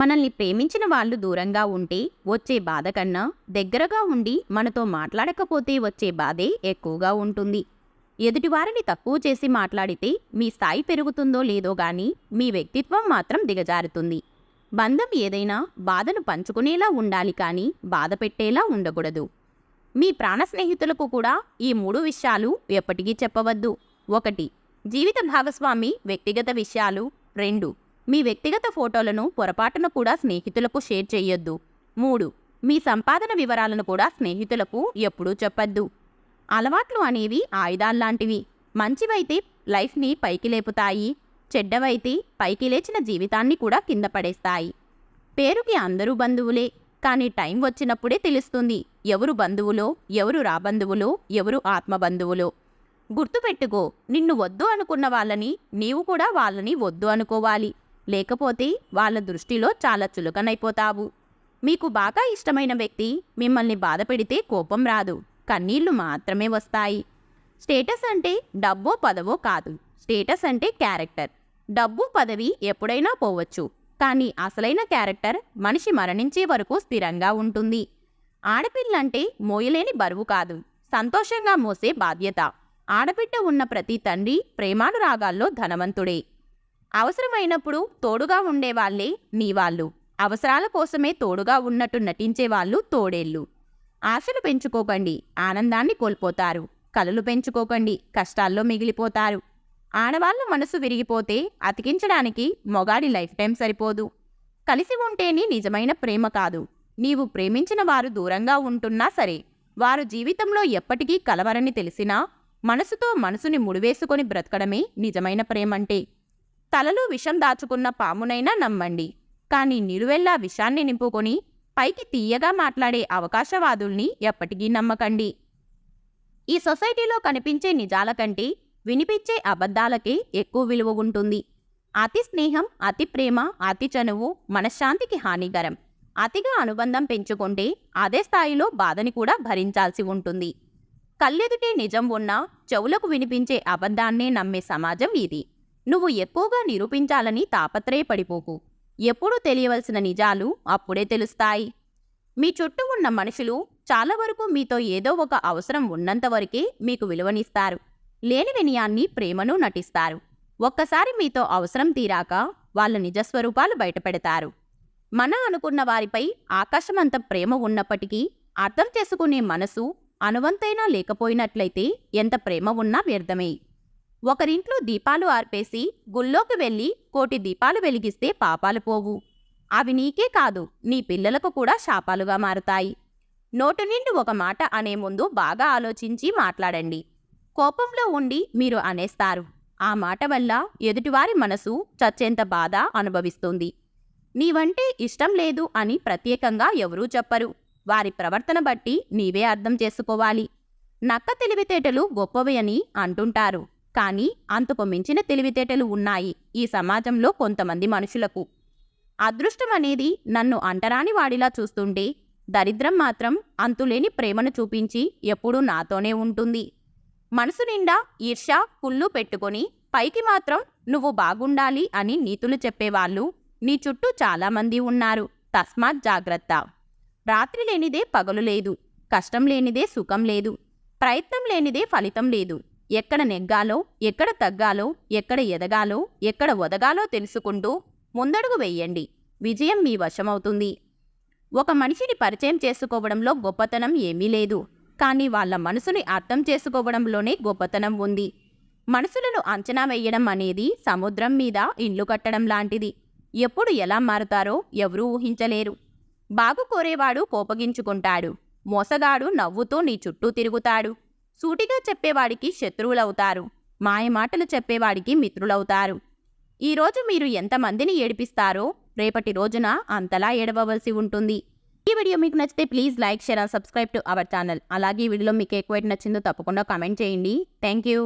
మనల్ని ప్రేమించిన వాళ్ళు దూరంగా ఉంటే వచ్చే బాధ కన్నా దగ్గరగా ఉండి మనతో మాట్లాడకపోతే వచ్చే బాధే ఎక్కువగా ఉంటుంది. ఎదుటివారిని తక్కువ చేసి మాట్లాడితే మీ స్థాయి పెరుగుతుందో లేదో గాని మీ వ్యక్తిత్వం మాత్రం దిగజారుతుంది. బంధం ఏదైనా బాధను పంచుకునేలా ఉండాలి కానీ బాధ పెట్టేలా ఉండకూడదు. మీ ప్రాణ స్నేహితులకు కూడా ఈ 3 విషయాలు ఎప్పటికీ చెప్పవద్దు. 1. జీవిత భాగస్వామి వ్యక్తిగత విషయాలు. 2. మీ వ్యక్తిగత ఫోటోలను పొరపాటున కూడా స్నేహితులకు షేర్ చేయొద్దు. 3. మీ సంపాదన వివరాలను కూడా స్నేహితులకు ఎప్పుడూ చెప్పద్దు. అలవాట్లు అనేవి ఆయుధాల్లాంటివి. మంచివైతే లైఫ్ని పైకి లేపుతాయి, చెడ్డవైతే పైకి లేచిన జీవితాన్ని కూడా కింద పడేస్తాయి. పేరుకి అందరూ బంధువులే, కానీ టైం వచ్చినప్పుడే తెలుస్తుంది ఎవరు బంధువులో, ఎవరు రాబంధువులో, ఎవరు ఆత్మబంధువులో. గుర్తుపెట్టుకో, నిన్ను వద్దు అనుకున్న వాళ్ళని నీవు కూడా వాళ్ళని వద్దు అనుకోవాలి. లేకపోతే వాళ్ళ దృష్టిలో చాలా చులకనైపోతావు. మీకు బాగా ఇష్టమైన వ్యక్తి మిమ్మల్ని బాధ పెడితే కోపం రాదు, కన్నీళ్లు మాత్రమే వస్తాయి. స్టేటస్ అంటే డబ్బో పదవో కాదు. స్టేటస్ అంటే క్యారెక్టర్. డబ్బు పదవి ఎప్పుడైనా పోవచ్చు, కానీ అసలైన క్యారెక్టర్ మనిషి మరణించే వరకు స్థిరంగా ఉంటుంది. ఆడపిల్లంటే మోయలేని బరువు కాదు, సంతోషంగా మోసే బాధ్యత. ఆడబిడ్డ ఉన్న ప్రతి తండ్రి ప్రేమానురాగాల్లో ధనవంతుడే. అవసరమైనప్పుడు తోడుగా ఉండేవాళ్లే నీవాళ్ళు. అవసరాల కోసమే తోడుగా ఉన్నట్టు నటించేవాళ్ళు తోడేళ్ళు. ఆశలు పెంచుకోకండి, ఆనందాన్ని కోల్పోతారు. కలలు పెంచుకోకండి, కష్టాల్లో మిగిలిపోతారు. ఆడవాళ్ళ మనసు విరిగిపోతే అతికించడానికి మొగాడి లైఫ్ టైం సరిపోదు. కలిసి ఉంటేనే నిజమైన ప్రేమ కాదు. నీవు ప్రేమించిన వారు దూరంగా ఉంటున్నా సరే, వారు జీవితంలో ఎప్పటికీ కలవరని తెలిసినా మనసుతో మనసుని ముడివేసుకొని బ్రతకడమే నిజమైన ప్రేమంటే. తలలో విషం దాచుకున్న పామునైనా నమ్మండి, కానీ నిలువెల్లా విషాన్ని నింపుకొని పైకి తీయగా మాట్లాడే అవకాశవాదుల్ని ఎప్పటికీ నమ్మకండి. ఈ సొసైటీలో కనిపించే నిజాల కంటే వినిపించే అబద్ధాలకే ఎక్కువ విలువ ఉంటుంది. అతి స్నేహం, అతి ప్రేమ, అతి చనువు మనశ్శాంతికి హానికరం. అతిగా అనుబంధం పెంచుకుంటే అదే స్థాయిలో బాధని కూడా భరించాల్సి ఉంటుంది. కళ్ళెదుటే నిజం ఉన్నా చెవులకు వినిపించే అబద్ధాన్నే నమ్మే సమాజం ఇది. నువ్వు ఎక్కువగా నిరూపించాలని తాపత్రయపడిపోకు. ఎప్పుడూ తెలియవలసిన నిజాలు అప్పుడే తెలుస్తాయి. మీ చుట్టూ ఉన్న మనుషులు చాలా వరకు మీతో ఏదో ఒక అవసరం ఉన్నంతవరకే మీకు విలువనిస్తారు. లేని వినయాన్ని ప్రేమను నటిస్తారు. ఒక్కసారి మీతో అవసరం తీరాక వాళ్ళ నిజస్వరూపాలు బయటపెడతారు. మన అనుకున్న వారిపై ఆకాశమంత ప్రేమ ఉన్నప్పటికీ అర్థం చేసుకునే మనసు అనువంతైనా లేకపోయినట్లయితే ఎంత ప్రేమ ఉన్నా వ్యర్థమే. ఒకరింట్లో దీపాలు ఆర్పేసి గుళ్ళోకి వెళ్ళి 1,000,000 దీపాలు వెలిగిస్తే పాపాలు పోవు. అవి నీకే కాదు, నీ పిల్లలకు కూడా శాపాలుగా మారుతాయి. నోటు నిండి ఒక మాట అనే ముందు బాగా ఆలోచించి మాట్లాడండి. కోపంలో ఉండి మీరు అనేస్తారు. ఆ మాట వల్ల ఎదుటివారి మనసు చచ్చేంత బాధ అనుభవిస్తుంది. నీవంటే ఇష్టం లేదు అని ప్రత్యేకంగా ఎవరూ చెప్పరు. వారి ప్రవర్తన బట్టి నీవే అర్థం చేసుకోవాలి. నక్క తెలివితేటలు గొప్పవి అని అంటుంటారు, కానీ అంతకు మించిన తెలివితేటలు ఉన్నాయి ఈ సమాజంలో కొంతమంది మనుషులకు. అదృష్టం అనేది నన్ను అంటరాని వాడిలా చూస్తుంటే, దరిద్రం మాత్రం అంతులేని ప్రేమను చూపించి ఎప్పుడూ నాతోనే ఉంటుంది. మనసు నిండా ఈర్ష్య, కుళ్ళు పెట్టుకొని పైకి మాత్రం నువ్వు బాగుండాలి అని నీతులు చెప్పేవాళ్ళు నీ చుట్టూ చాలామంది ఉన్నారు. తస్మాత్ జాగ్రత్త. రాత్రి లేనిదే పగలు లేదు, కష్టం లేనిదే సుఖం లేదు, ప్రయత్నం లేనిదే ఫలితం లేదు. ఎక్కడ నెగ్గాలో, ఎక్కడ తగ్గాలో, ఎక్కడ ఎదగాలో, ఎక్కడ ఒదగాలో తెలుసుకుంటూ ముందడుగు వెయ్యండి. విజయం మీ వశమవుతుంది. ఒక మనిషిని పరిచయం చేసుకోవడంలో గొప్పతనం ఏమీ లేదు, కానీ వాళ్ళ మనసుని అర్థం చేసుకోవడంలోనే గొప్పతనం ఉంది. మనసులను అంచనా వేయడం అనేది సముద్రం మీద ఇల్లు కట్టడం లాంటిది. ఎప్పుడు ఎలా మారుతారో ఎవరూ ఊహించలేరు. బాగు కోరేవాడు కోపగించుకుంటాడు. మోసగాడు నవ్వుతూ నీ చుట్టూ తిరుగుతాడు. సూటిగా చెప్పేవాడికి శత్రువులవుతారు. మాయమాటలు చెప్పేవాడికి మిత్రులవుతారు. ఈరోజు మీరు ఎంతమందిని ఏడిపిస్తారో రేపటి రోజున అంతలా ఏడవవలసి ఉంటుంది. ఈ వీడియో మీకు నచ్చితే please like, share and subscribe to our channel. అలాగే ఈ వీడియోలో మీకు ఎక్కువ నచ్చిందో తప్పకుండా కామెంట్ చేయండి. Thank you.